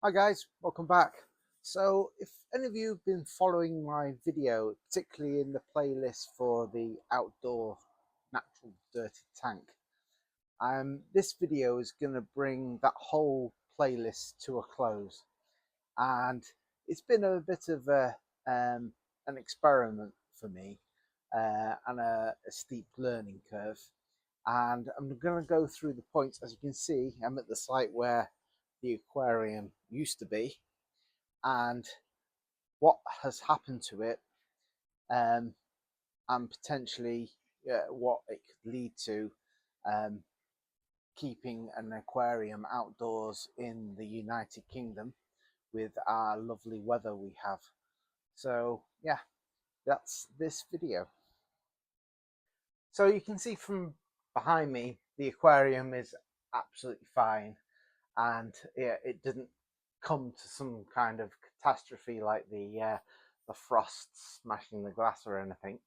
Hi guys, welcome back. So if any of you have been following my video, particularly in the playlist for the outdoor natural dirty tank, this video is going to bring that whole playlist to a close. And it's been a bit of an experiment for me and a steep learning curve. And I'm going to go through the points. As you can see, I'm at the site where the aquarium used to be and what has happened to it, um, and potentially what it could lead to, um, keeping an aquarium outdoors in the United Kingdom with our lovely weather we have. So yeah, that's this video. So you can see from behind me the aquarium is absolutely fine, and yeah, it didn't come to some kind of catastrophe like the frost smashing the glass or anything.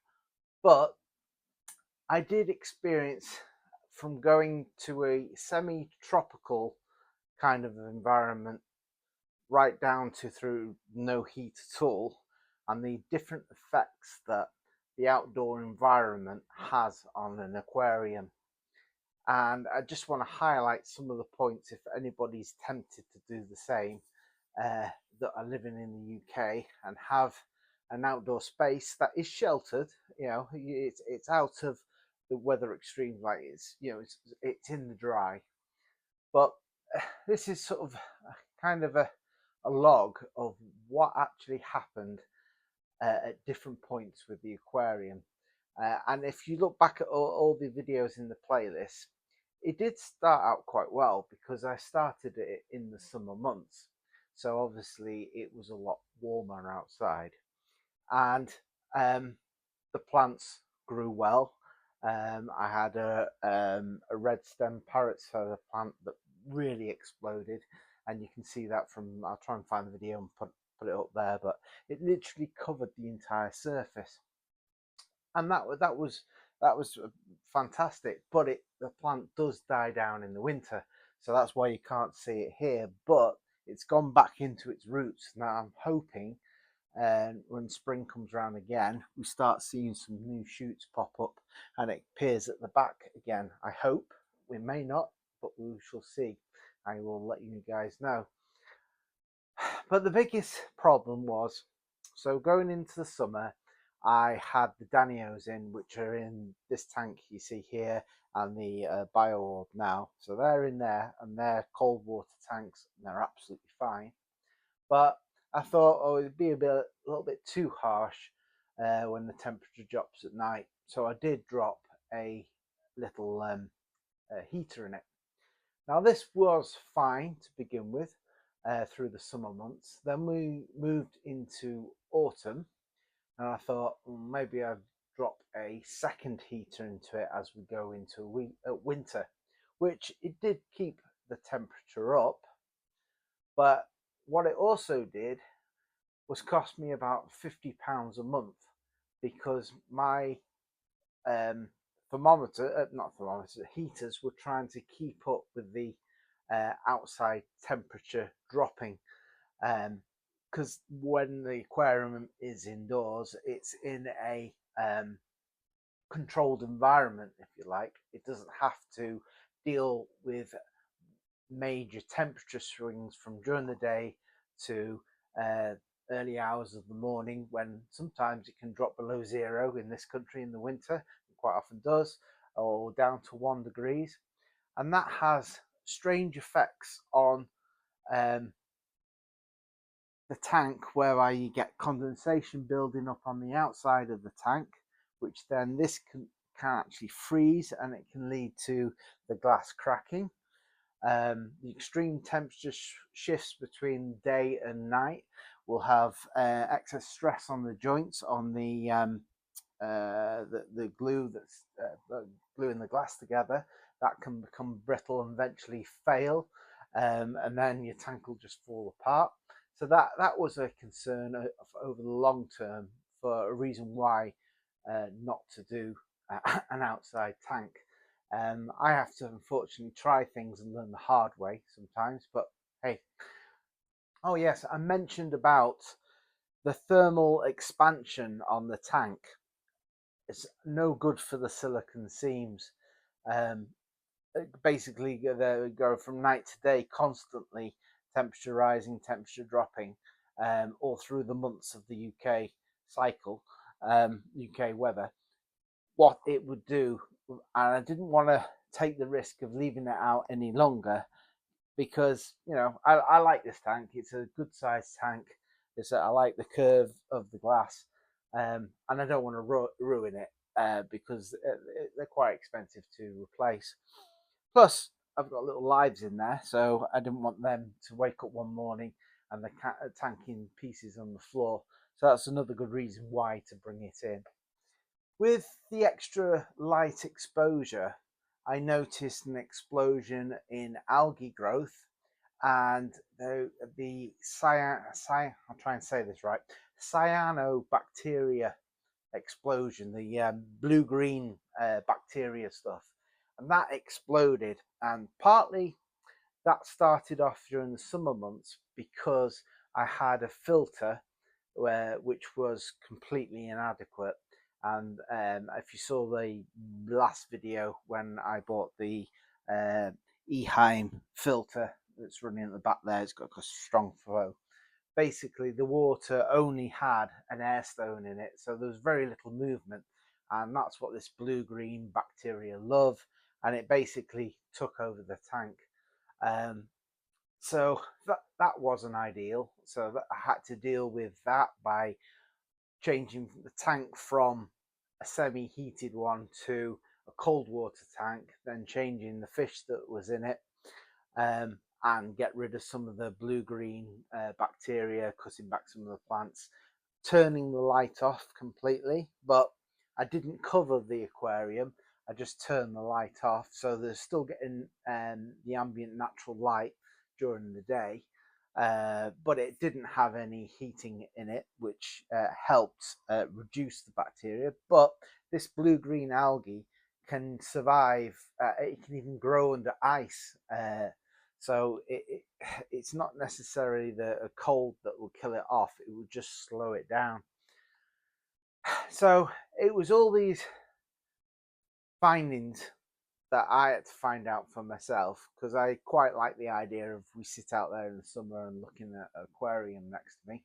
But I did experience, from going to a semi-tropical kind of environment right down to through no heat at all, and the different effects that the outdoor environment has on an aquarium. And I just want to highlight some of the points if anybody's tempted to do the same, that are living in the UK and have an outdoor space that is sheltered. You know, it's out of the weather extremes, like it's in the dry. But this is sort of kind of a log of what actually happened at different points with the aquarium. And if you look back at all the videos in the playlist, it did start out quite well because I started it in the summer months. So obviously it was a lot warmer outside, and the plants grew well. I had a red stem parrot's feather plant that really exploded, and you can see that from. I'll try and find the video and put it up there, but it literally covered the entire surface, and that was fantastic. But the plant does die down in the winter, so that's why you can't see it here. But it's gone back into its roots now. I'm hoping, and when spring comes around again, we start seeing some new shoots pop up and it appears at the back again. I hope. We may not, but we shall see. I will let you guys know. But the biggest problem was, so going into the summer, I had the Danios in, which are in this tank you see here, and the bio orb now. So they're in there, and they're cold water tanks, and they're absolutely fine. But I thought, oh, it'd be a little bit too harsh when the temperature drops at night. So I did drop a little heater in it. Now this was fine to begin with through the summer months. Then we moved into autumn, and I thought, well, maybe I'd drop a second heater into it as we go into winter, which it did keep the temperature up. But what it also did was cost me about £50 a month, because my not thermometer, heaters were trying to keep up with the outside temperature dropping. Because when the aquarium is indoors, it's in a controlled environment, if you like. It doesn't have to deal with major temperature swings from during the day to early hours of the morning, when sometimes it can drop below zero in this country in the winter. It quite often does, or down to 1 degrees, and that has strange effects on the tank, whereby you get condensation building up on the outside of the tank, which then this can actually freeze, and it can lead to the glass cracking. The extreme temperature shifts between day and night will have excess stress on the joints, on the glue that's gluing the glass together. That can become brittle and eventually fail, and then your tank will just fall apart. So that was a concern over the long term, for a reason why not to do an outside tank. I have to unfortunately try things and learn the hard way sometimes, but hey, Oh yes, I mentioned about the thermal expansion on the tank. It's no good for the silicon seams. Um, Basically, they go from night to day constantly, temperature rising, temperature dropping, all through the months of the UK cycle, UK weather. What it would do, and I didn't want to take the risk of leaving it out any longer, because I like this tank. It's a good sized tank. I like the curve of the glass, and I don't want to ruin it, because they're quite expensive to replace. Plus, I've got little lives in there, so I didn't want them to wake up one morning and the tank in pieces on the floor. So that's another good reason why to bring it in. With the extra light exposure, I noticed an explosion in algae growth, and I'll try and say this right, cyanobacteria explosion, the blue-green bacteria stuff, and that exploded. And partly that started off during the summer months because I had a filter which was completely inadequate. And if you saw the last video when I bought the uh, Eheim filter that's running at the back there, it's got a strong flow. Basically, the water only had an air stone in it, so there was very little movement, and that's what this blue-green bacteria love, and it basically took over the tank. Um, so that wasn't ideal. So I had to deal with that by changing the tank from a semi-heated one to a cold water tank, then changing the fish that was in it, and get rid of some of the blue-green bacteria, cutting back some of the plants, turning the light off completely. But I didn't cover the aquarium. I just turned the light off, so they're still getting the ambient natural light during the day, but it didn't have any heating in it, which helped reduce the bacteria. But this blue-green algae can survive. It can even grow under ice. So it's not necessarily a cold that will kill it off. It will just slow it down. So it was all these findings that I had to find out for myself, because I quite like the idea of we sit out there in the summer and looking at an aquarium next to me.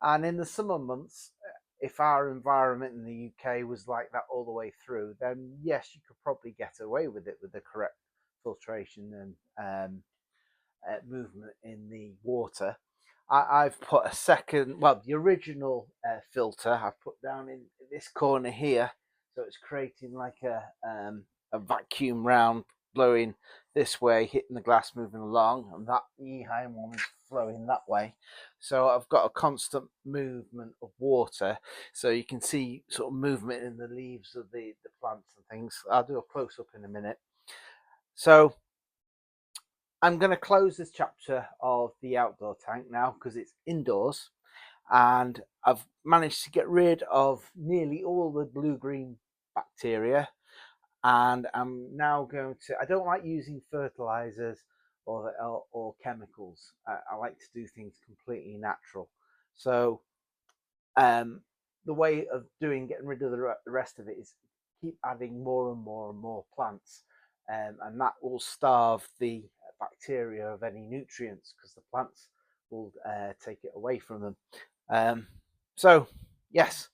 And in the summer months, if our environment in the UK was like that all the way through, then yes, you could probably get away with it with the correct filtration and movement in the water. I've put a second, well, the original filter I've put down in this corner here, so it's creating like a vacuum round blowing this way, hitting the glass, moving along, and that Eheim one is flowing that way. So I've got a constant movement of water, so you can see sort of movement in the leaves of the plants and things. I'll do a close up in a minute. So I'm going to close this chapter of the outdoor tank now because it's indoors, and I've managed to get rid of nearly all the blue-green bacteria. And I'm now going to, I don't like using fertilizers or chemicals. I like to do things completely natural. So the way of getting rid of the rest of it is keep adding more and more and more plants, and that will starve the bacteria of any nutrients, because the plants will take it away from them. So yes,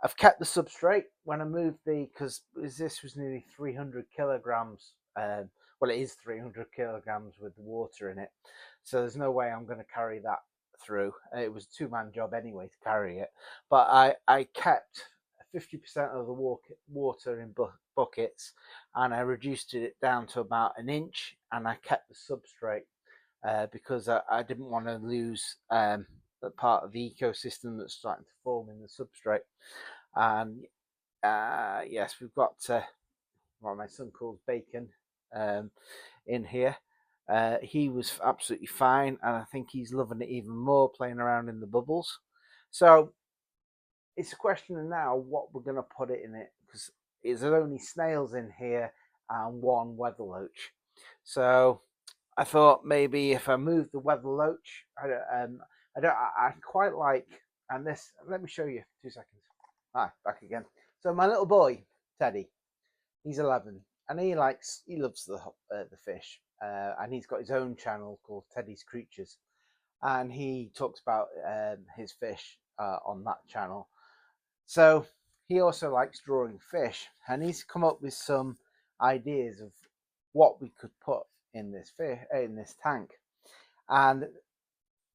I've kept the substrate when I moved because this was nearly 300 kilograms. Well, it is 300 kilograms with the water in it, so there's no way I'm going to carry that through. It was a two-man job anyway to carry it, but I kept 50% of the water in buckets, and I reduced it down to about an inch, and I kept the substrate because I didn't want to lose the part of the ecosystem that's starting to form in the substrate. And yes, we've got what my son calls Bacon in here. He was absolutely fine, and I think he's loving it even more, playing around in the bubbles. So it's a question of now what we're going to put it in it, because there's only snails in here and one weatherloach. So I thought maybe if I moved the weather loach, I quite like, and this, let me show you 2 seconds. Ah, back again. So my little boy, Teddy, he's 11, and he loves the fish, and he's got his own channel called Teddy's Creatures, and he talks about his fish on that channel. So he also likes drawing fish, and he's come up with some ideas of what we could put in this tank. And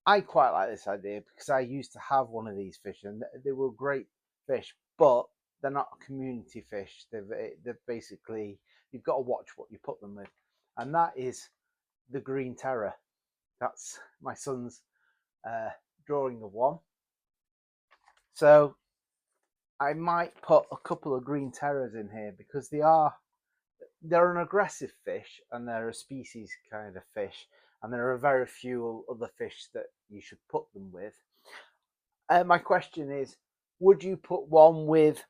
I quite like this idea because I used to have one of these fish, and they were great fish, but they're not community fish. They're basically, you've got to watch what you put them with, and that is the green terror. That's my son's drawing of one. So I might put a couple of green terrors in here because they're an aggressive fish, and they're a species kind of fish, and there are very few other fish that you should put them with. My question is, would you put one with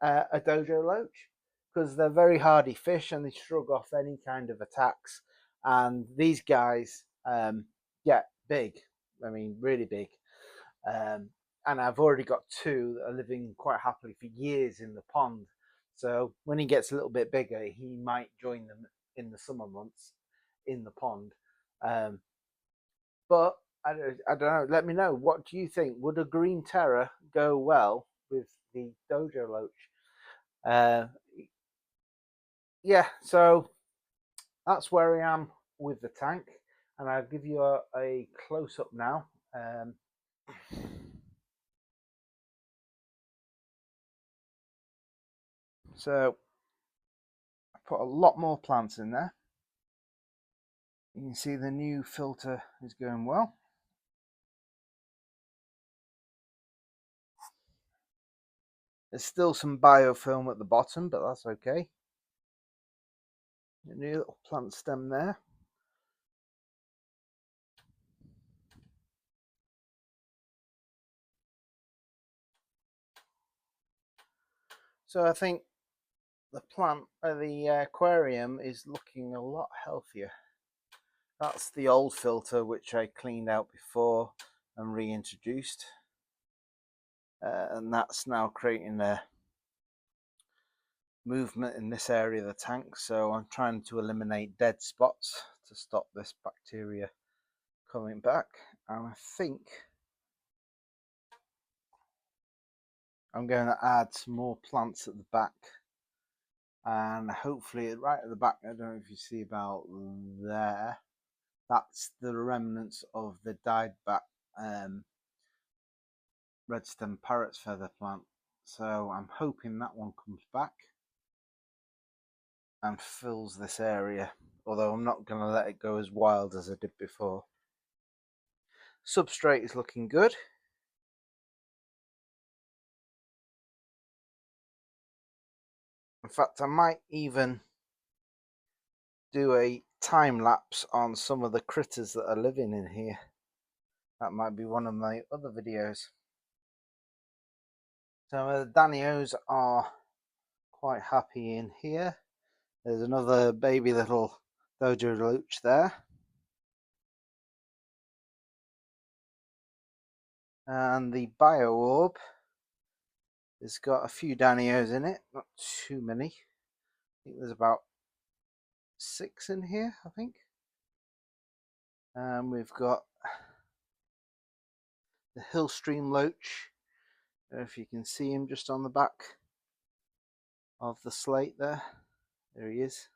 a dojo loach? Because they're very hardy fish and they shrug off any kind of attacks, and these guys get big. I mean, really big. And I've already got two that are living quite happily for years in the pond. So when he gets a little bit bigger, he might join them in the summer months in the pond. But I don't know. Let me know. What do you think? Would a green terror go well with the dojo loach? Yeah, so that's where I am with the tank, and I'll give you a close up now. So I put a lot more plants in there. You can see the new filter is going well. There's still some biofilm at the bottom, but that's okay. A new little plant stem there. So I think the aquarium is looking a lot healthier. That's the old filter which I cleaned out before and reintroduced, and that's now creating a movement in this area of the tank. So I'm trying to eliminate dead spots to stop this bacteria coming back, and I think I'm going to add some more plants at the back, and hopefully right at the back, I don't know if you see about there, that's the remnants of the died back red stem parrot's feather plant. So I'm hoping that one comes back and fills this area, although I'm not going to let it go as wild as I did before. Substrate is looking good. In fact, I might even do a time lapse on some of the critters that are living in here. That might be one of my other videos. So the Danios are quite happy in here. There's another baby little dojo loach there. And the bio orb has got a few Danios in it, not too many. I think there's about 6 in here, I think. And we've got the Hillstream loach. I don't know if you can see him just on the back of the slate there. There he is.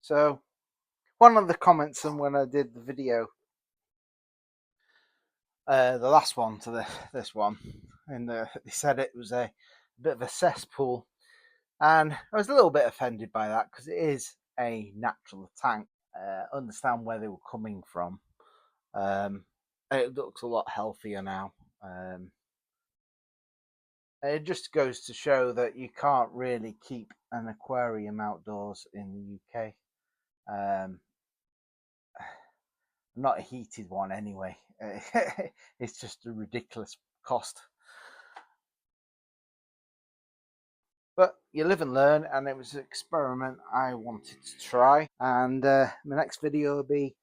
So one of the comments, and when I did the video, the last one to this one, and they said it was a bit of a cesspool, and I was a little bit offended by that because it is a natural tank. Understand where they were coming from. It looks a lot healthier now. It just goes to show that you can't really keep an aquarium outdoors in the UK. Not a heated one anyway. It's just a ridiculous cost. But you live and learn, and it was an experiment I wanted to try. And my next video will be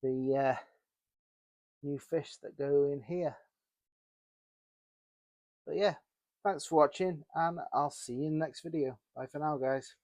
the new fish that go in here. But yeah, thanks for watching, and I'll see you in the next video. Bye for now, guys.